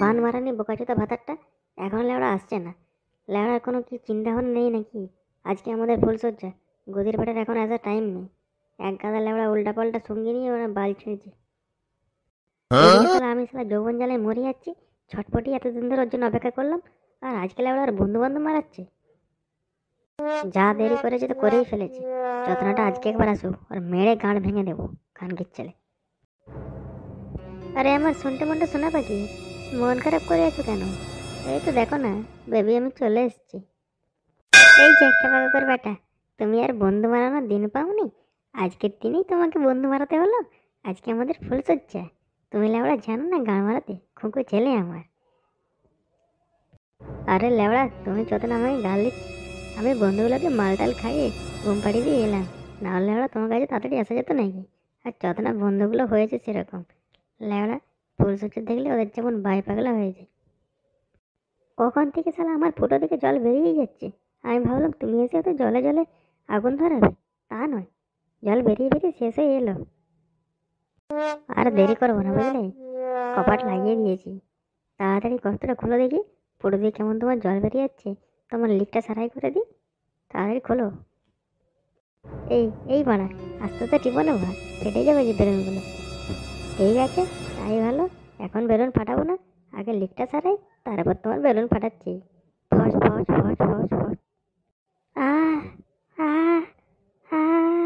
বান মারানি বোকাচোদা ভাতারটা এখন লেওড়া আসছে না। লেওড়ার কোনো কি চিন্তা ভাবনা নেই নাকি? আজকে আমাদের ফুলসজ্জা, গদির পাটের এখন আসার টাইম নেই। এক গাদা লেওড়া উল্টা পাল্টা সঙ্গে নিয়ে ওরা বাল ছিঁড়েছে। এদিকে শালা আমি শালা যৌবন জ্বালায় মরে যাচ্ছি, ছটপটি এতদিন ধরে ওর জন্য অপেক্ষা করলাম, আর আজকে লেওড়া আর বন্ধু বান্ধব মারাচ্ছে। যা দেরি করেছে তো করেই ফেলেছে, যতনাটা আজকে একবার আসুক আর মেরে গাঁড় ভেঙে দেবো খানকির ছেলে। আরে আমার শুনতে মনটা শোনা পাখি, মন খারাপ করে আছো কেন? এই তো দেখো না বেবি, আমি চলে এসেছি। এই যে ঠেকাকার বেটা, তুমি আর বন্ধু মারানোর দিন পাওনি? আজকের দিনেই তোমাকে বন্ধু মারাতে হলো? আজকে আমাদের ফুল সজ্জা, তুমি লেওড়া জানো না গান মারাতে? খুঁকু ছেলে আমার। আরে লেওড়া, তুমি যত না আমাকে গাল দিচ্ছ, আমি বন্ধুগুলোকে মালটাল খাইয়ে ঘুম পাড়িয়ে দিয়ে এলাম, না হলে লেওড়া তোমার কাছে তাড়াতাড়ি আসা যেত নাকি? আর যত না বন্ধুগুলো হয়েছে সেরকম লেওড়া ফুল সজ্জা দেখলে ওদের যেমন বাই পাগলা হয়ে যায়। কখন থেকে শালা আমার ফুটো থেকে জল বেরিয়েই যাচ্ছে, আমি ভাবলাম তুমি এসে তো জলে জলে আগুন ধরাবে, তা নয়, জল বেরিয়ে বেরিয়ে শেষ হয়ে এলো। আর দেরি করবো না বুঝলে, কপাট লাগিয়ে দিয়েছি, তাড়াতাড়ি কষ্টটা খুলে দেখি, ফুটো দিয়ে কেমন তোমার জল বেরিয়ে যাচ্ছে, তোমার লিকটা সারাই করে দিই, তাড়াতাড়ি খোলো। এই এই বাড়া, আস্তে আস্তে টিপো না ভাই, ফেটে যাবে যে বেলুনগুলো। ঠিক আছে, তাই ভালো, এখন বেলুন ফাটাবো না, আগে লিকটা সারাই, তারপর তোমার বেলুন ফাটাচ্ছি। ফস ফস ফস ফস ফস। আহ আহ আহ